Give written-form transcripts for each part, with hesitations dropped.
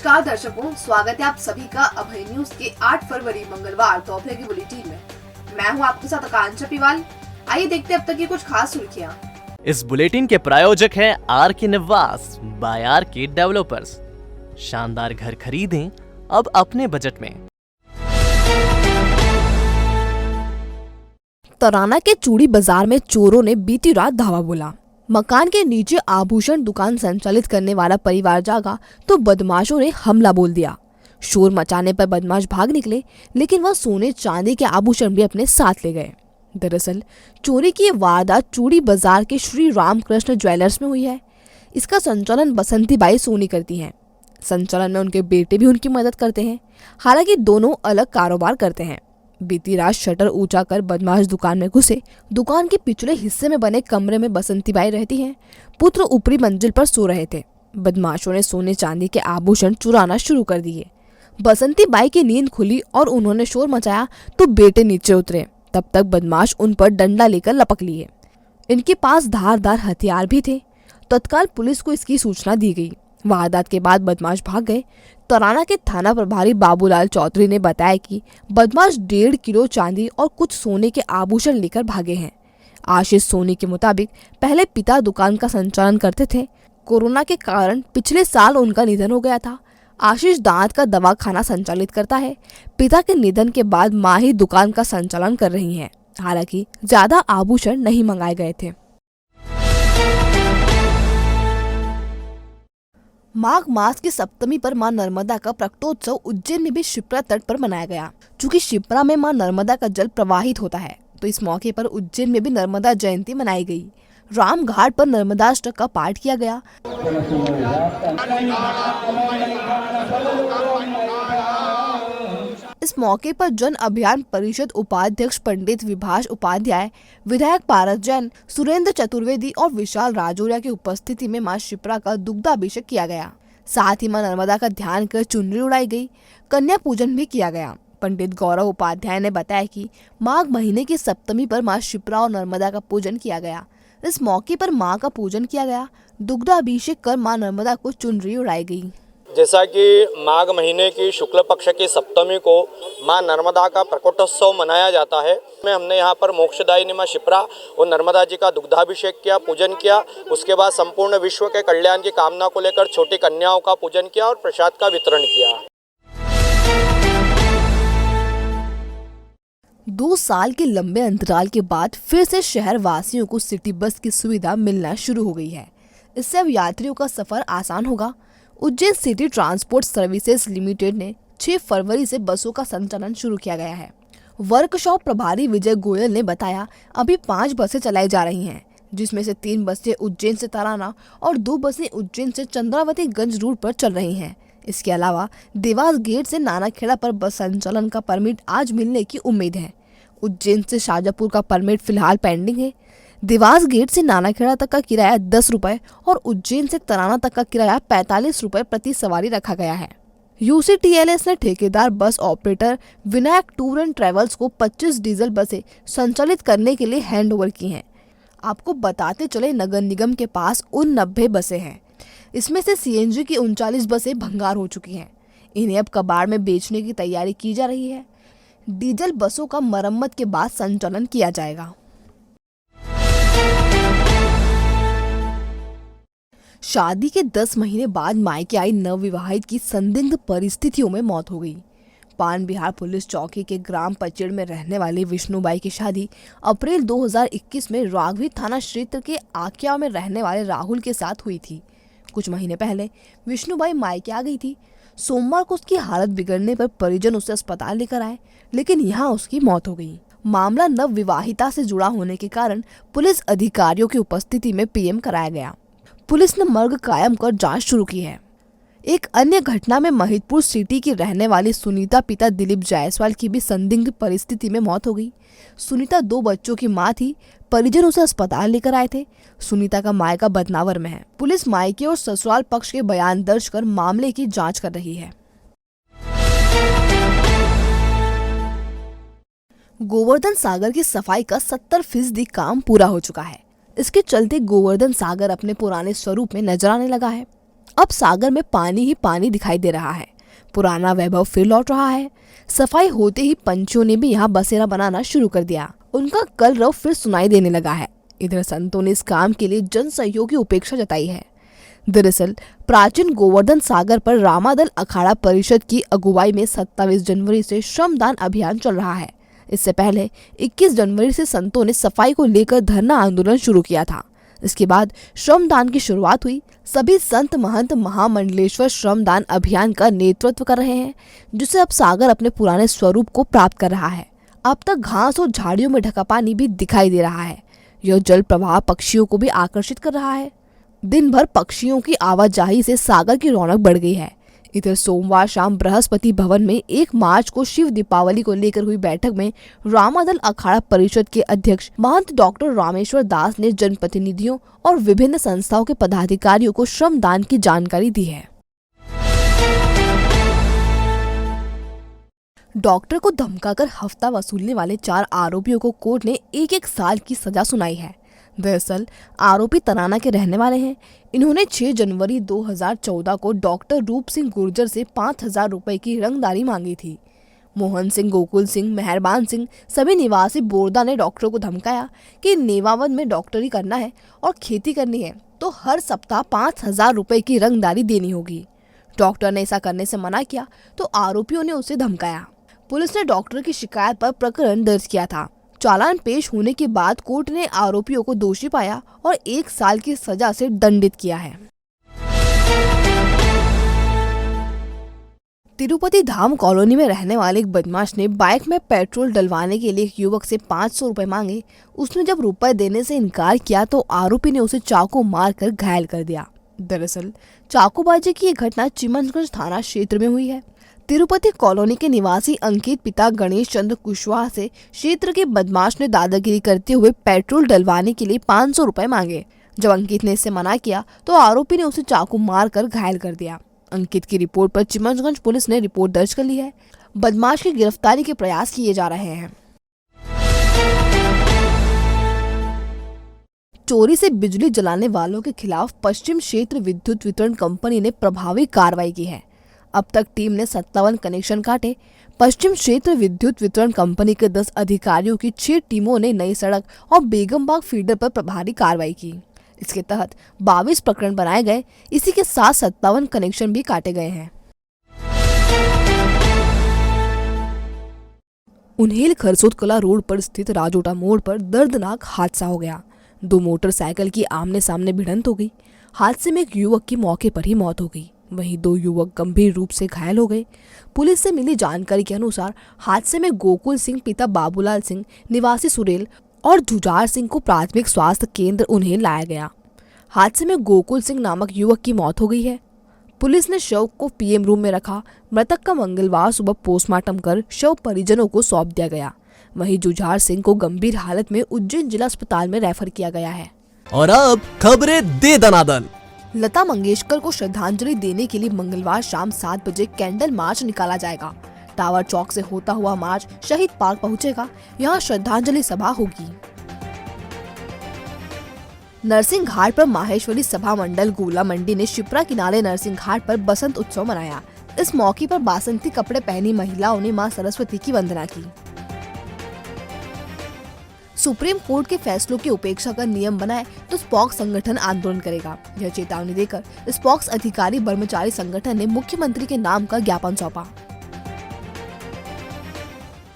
नमस्कार दर्शकों, स्वागत है आप सभी का अभय न्यूज के 8 फरवरी मंगलवार दोपहर की बुलेटिन में। मैं हूं आपके साथ आकांक्षा पिवाल। आइए देखते हैं अब तक की कुछ खास सुर्खियां। इस बुलेटिन के प्रायोजक हैं आर के निवास बाय आर के डेवलपर्स। शानदार घर खरीदें अब अपने बजट में। तराना के चूड़ी बाजार में चोरों ने बीती रात धावा बोला। मकान के नीचे आभूषण दुकान संचालित करने वाला परिवार जागा तो बदमाशों ने हमला बोल दिया। शोर मचाने पर बदमाश भाग निकले, लेकिन वह सोने चांदी के आभूषण भी अपने साथ ले गए। दरअसल चोरी की वारदात चूड़ी बाजार के श्री रामकृष्ण ज्वेलर्स में हुई है। इसका संचालन बसंती बाई सोनी करती हैं। संचालन में उनके बेटे भी उनकी मदद करते हैं। हालांकि दोनों अलग कारोबार करते हैं। बीती रात शटर ऊंचा कर बदमाश दुकान में घुसे। दुकान के पिछले हिस्से में बने कमरे में बसंती बाई रहती हैं। पुत्र ऊपरी मंजिल पर सो रहे थे। बदमाशों ने सोने चांदी के आभूषण चुराना शुरू कर दिए। बसंती बाई की नींद खुली और उन्होंने शोर मचाया तो बेटे नीचे उतरे। तब तक बदमाश उन पर डंडा लेकर लपक लिए। इनके पास धारदार हथियार भी थे। तत्काल पुलिस को इसकी सूचना दी गई। वारदात के बाद बदमाश भाग गए। तराना के थाना प्रभारी बाबूलाल चौधरी ने बताया कि बदमाश 1.5 किलो चांदी और कुछ सोने के आभूषण लेकर भागे हैं। आशीष सोनी के मुताबिक पहले पिता दुकान का संचालन करते थे। कोरोना के कारण पिछले साल उनका निधन हो गया था। आशीष दांत का दवाखाना संचालित करता है। पिता के निधन के बाद मां ही दुकान का संचालन कर रही हैं। हालांकि ज्यादा आभूषण नहीं मंगाए गए थे। माघ मास की सप्तमी पर मां नर्मदा का प्रकटोत्सव उज्जैन में भी शिप्रा तट पर मनाया गया। चूँकि शिप्रा में मां नर्मदा का जल प्रवाहित होता है, तो इस मौके पर उज्जैन में भी नर्मदा जयंती मनाई गई। राम घाट पर नर्मदाष्टक का पाठ किया गया। इस मौके पर जन अभियान परिषद उपाध्यक्ष पंडित विभाष उपाध्याय, विधायक पारस जैन, सुरेंद्र चतुर्वेदी और विशाल राजौरिया की उपस्थिति में मां शिप्रा का दुग्धाभिषेक किया गया। साथ ही मां नर्मदा का ध्यान कर चुनरी उड़ाई गई। कन्या पूजन भी किया गया। पंडित गौरव उपाध्याय ने बताया कि माघ महीने की सप्तमी पर मां शिप्रा और नर्मदा का पूजन किया गया। इस मौके पर मां का पूजन किया गया। दुग्धाभिषेक कर मां नर्मदा को चुनरी उड़ाई गई। जैसा कि माघ महीने की शुक्ल पक्ष की सप्तमी को मां नर्मदा का प्रकटोत्सव मनाया जाता है। हमने यहाँ पर मोक्षदायिनी मां शिप्रा और नर्मदा जी का दुग्धाभिषेक किया, पूजन किया। उसके बाद संपूर्ण विश्व के कल्याण की कामना को लेकर छोटी कन्याओं का पूजन किया और प्रसाद का वितरण किया। 2 साल के लंबे अंतराल के बाद फिर से शहर वासियों को सिटी बस की सुविधा मिलना शुरू हो गई है। इससे अब यात्रियों का सफर आसान होगा। Ujjain city transport services limited ने 6 फरवरी से बसों का संचालन शुरू किया गया है। वर्कशॉप प्रभारी विजय गोयल ने बताया, अभी 5 बसें चलाई जा रही हैं, जिसमें से 3 बसें उज्जैन से तराना और 2 बसें उज्जैन से चंद्रावती गंज रूट पर चल रही हैं। इसके अलावा देवास गेट से नानाखेड़ा पर बस संचालन का परमिट आज मिलने की उम्मीद है। उज्जैन से शाजापुर का परमिट फिलहाल पेंडिंग है। देवास गेट से नानाखेड़ा तक का किराया 10 रुपए और उज्जैन से तराना तक का किराया 45 रुपए प्रति सवारी रखा गया है। यूसीटीएलएस ने ठेकेदार bus operator Vinayak tour and travels को 25 डीजल बसें संचालित करने के लिए हैंडओवर की हैं। आपको बताते चले, नगर निगम के पास उन 90 बसें हैं। इसमें से सीएनजी की 39 बसें भंगार हो चुकी हैं। इन्हें अब कबाड़ में बेचने की तैयारी की जा रही है। डीजल बसों का मरम्मत के बाद संचालन किया जाएगा। शादी के 10 महीने बाद मायके आई नवविवाहित की संदिग्ध परिस्थितियों में मौत हो गई। पान बिहार पुलिस चौकी के ग्राम पचेड़ में रहने वाली विष्णुबाई की शादी अप्रैल 2021 में राघवी थाना क्षेत्र के आकिया में रहने वाले राहुल के साथ हुई थी। कुछ महीने पहले विष्णुबाई मायके आ गई थी। सोमवार को उसकी हालत बिगड़ने पर परिजन उसे अस्पताल लेकर आए, लेकिन यहाँ उसकी मौत हो गई। मामला नवविवाहिता से जुड़ा होने के कारण पुलिस अधिकारियों की उपस्थिति में पीएम कराया गया। पुलिस ने मर्ग कायम कर जांच शुरू की है। एक अन्य घटना में महिदपुर सिटी की रहने वाली सुनीता पिता दिलीप जायसवाल की भी संदिग्ध परिस्थिति में मौत हो गई। सुनीता 2 बच्चों की मां थी। परिजन उसे अस्पताल लेकर आए थे। सुनीता का मायका बदनावर में है। पुलिस मायके और ससुराल पक्ष के बयान दर्ज कर मामले की जांच कर रही है। गोवर्धन सागर की सफाई का 70% काम पूरा हो चुका है। इसके चलते गोवर्धन सागर अपने पुराने स्वरूप में नजर आने लगा है। अब सागर में पानी ही पानी दिखाई दे रहा है। पुराना वैभव फिर लौट रहा है। सफाई होते ही पंछियों ने भी यहाँ बसेरा बनाना शुरू कर दिया। उनका कलरव फिर सुनाई देने लगा है। इधर संतों ने इस काम के लिए जन सहयोग की उपेक्षा जताई है। दरअसल प्राचीन गोवर्धन सागर पर रामादल अखाड़ा परिषद की अगुवाई में 27 जनवरी से श्रमदान अभियान चल रहा है। इससे पहले 21 जनवरी से संतों ने सफाई को लेकर धरना आंदोलन शुरू किया था। इसके बाद श्रमदान की शुरुआत हुई। सभी संत महंत महामंडलेश्वर श्रमदान अभियान का नेतृत्व कर रहे हैं, जिससे अब सागर अपने पुराने स्वरूप को प्राप्त कर रहा है। अब तक घास और झाड़ियों में ढका पानी भी दिखाई दे रहा है। यह जल प्रवाह पक्षियों को भी आकर्षित कर रहा है। दिन भर पक्षियों की आवाजाही से सागर की रौनक बढ़ गई है। इधर सोमवार शाम बृहस्पति भवन में 1 मार्च को शिव दीपावली को लेकर हुई बैठक में रामादल अखाड़ा परिषद के अध्यक्ष महंत डॉक्टर रामेश्वर दास ने जनप्रतिनिधियों और विभिन्न संस्थाओं के पदाधिकारियों को श्रमदान की जानकारी दी है। डॉक्टर को धमकाकर हफ्ता वसूलने वाले 4 आरोपियों को कोर्ट ने 1-1 साल की सजा सुनाई है। दरअसल आरोपी तराना के रहने वाले हैं। इन्होंने 6 जनवरी 2014 को डॉक्टर रूप सिंह गुर्जर से 5,000 रुपए की रंगदारी मांगी थी। मोहन सिंह, गोकुल सिंह, मेहरबान सिंह सभी निवासी बोरदा ने डॉक्टर को धमकाया कि नेवावद में डॉक्टरी करना है और खेती करनी है तो हर सप्ताह 5,000 रुपए की रंगदारी देनी होगी। डॉक्टर ने ऐसा करने से मना किया तो आरोपियों ने उसे धमकाया। पुलिस ने डॉक्टर की शिकायत पर प्रकरण दर्ज किया था। चालान पेश होने के बाद कोर्ट ने आरोपियों को दोषी पाया और 1 साल की सजा से दंडित किया है। तिरुपति धाम कॉलोनी में रहने वाले एक बदमाश ने बाइक में पेट्रोल डलवाने के लिए एक युवक से 500 रुपए मांगे। उसने जब रुपए देने से इनकार किया तो आरोपी ने उसे चाकू मारकर घायल कर दिया। दरअसल चाकूबाजी की ये घटना चिमनगंज थाना क्षेत्र में हुई है। तिरुपति कॉलोनी के निवासी अंकित पिता गणेश चंद्र कुशवाहा से क्षेत्र के बदमाश ने दादागिरी करते हुए पेट्रोल डलवाने के लिए 500 रुपए मांगे। जब अंकित ने इससे मना किया तो आरोपी ने उसे चाकू मारकर घायल कर दिया। अंकित की रिपोर्ट पर चिमनगंज पुलिस ने रिपोर्ट दर्ज कर ली है। बदमाश की गिरफ्तारी के प्रयास किए जा रहे हैं। चोरी से बिजली जलाने वालों के खिलाफ पश्चिम क्षेत्र विद्युत वितरण कंपनी ने प्रभावी कार्रवाई की है। अब तक टीम ने 57 कनेक्शन काटे। पश्चिम क्षेत्र विद्युत वितरण कंपनी के 10 अधिकारियों की 6 टीमों ने नई सड़क और बेगमबाग फीडर पर प्रभावी कार्रवाई की। इसके तहत 22 प्रकरण बनाए गए। इसी के साथ 57 कनेक्शन भी काटे गए हैं। उन्हेल खरसोद कला रोड पर स्थित राजोटा मोड़ पर दर्दनाक हादसा हो गया। 2 मोटरसाइकिल की आमने सामने भिड़ंत हो गई। हादसे में एक युवक की मौके पर ही मौत हो गई, वहीं 2 युवक गंभीर रूप से घायल हो गए। पुलिस से मिली जानकारी के अनुसार हादसे में गोकुल सिंह पिता बाबूलाल सिंह निवासी सुरेल और जुझार सिंह को प्राथमिक स्वास्थ्य केंद्र उन्हेल लाया गया। हादसे में गोकुल सिंह नामक युवक की मौत हो गई है। पुलिस ने शव को पीएम रूम में रखा। मृतक का मंगलवार सुबह पोस्टमार्टम कर शव परिजनों को सौंप दिया गया। वहीं जुझार सिंह को गंभीर हालत में उज्जैन जिला अस्पताल में रेफर किया गया है। और अब खबरें दे दनादन। लता मंगेशकर को श्रद्धांजलि देने के लिए मंगलवार शाम 7 बजे कैंडल मार्च निकाला जाएगा। टावर चौक से होता हुआ मार्च शहीद पार्क पहुंचेगा। यहां श्रद्धांजलि सभा होगी। नरसिंह घाट पर माहेश्वरी सभा मंडल गोला मंडी ने शिप्रा किनारे नरसिंह घाट पर बसंत उत्सव मनाया। इस मौके पर बासंती कपड़े पहनी महिलाओं ने मां सरस्वती की वंदना की। सुप्रीम कोर्ट के फैसलों की उपेक्षा का नियम बनाए तो स्पॉक्स संगठन आंदोलन करेगा। यह चेतावनी देकर स्पॉक्स अधिकारी कर्मचारी संगठन ने मुख्यमंत्री के नाम का ज्ञापन सौंपा।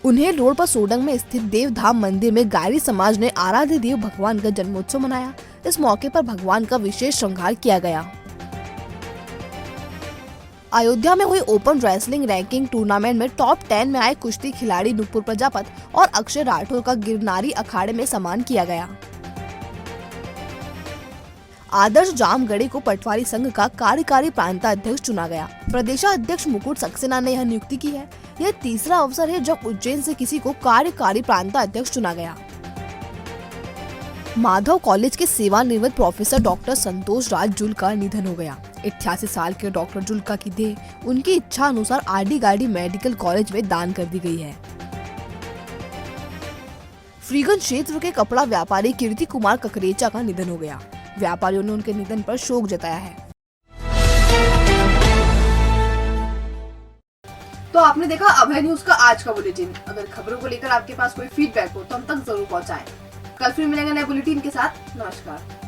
उन्हेल रोड पर सोडंग में स्थित देवधाम मंदिर में गायरी समाज ने आराध्य देव भगवान का जन्मोत्सव मनाया। इस मौके पर भगवान का विशेष श्रृंगार किया गया। अयोध्या में हुई ओपन रेसलिंग रैंकिंग टूर्नामेंट में टॉप 10 में आए कुश्ती खिलाड़ी नुपुर प्रजापत और अक्षय राठौर का गिरनारी अखाड़े में सम्मान किया गया। आदर्श जामगढ़ी को पटवारी संघ का कार्यकारी प्रांताध्यक्ष चुना गया। प्रदेशाध्यक्ष मुकुट सक्सेना ने यह नियुक्ति की है। यह तीसरा अवसर है जब उज्जैन से किसी को कार्यकारी प्रांताध्यक्ष चुना गया। माधव कॉलेज के सेवानिवृत्त प्रोफेसर डॉक्टर संतोष राज जुल का निधन हो गया। 88 साल के डॉक्टर जुल्का की देह उनकी इच्छा अनुसार आरडी गार्डी मेडिकल कॉलेज में दान कर दी गई है। फ्रीगंज क्षेत्र के कपड़ा व्यापारी कीर्ति कुमार ककरेचा का निधन हो गया। व्यापारियों ने उनके निधन पर शोक जताया है। तो आपने देखा अभय न्यूज का आज का बुलेटिन। अगर खबरों को लेकर आपके पास कोई फीडबैक हो तो हम तक जरूर पहुंचाएं। कल फिर मिलेंगे नए बुलेटिन के साथ। नमस्कार।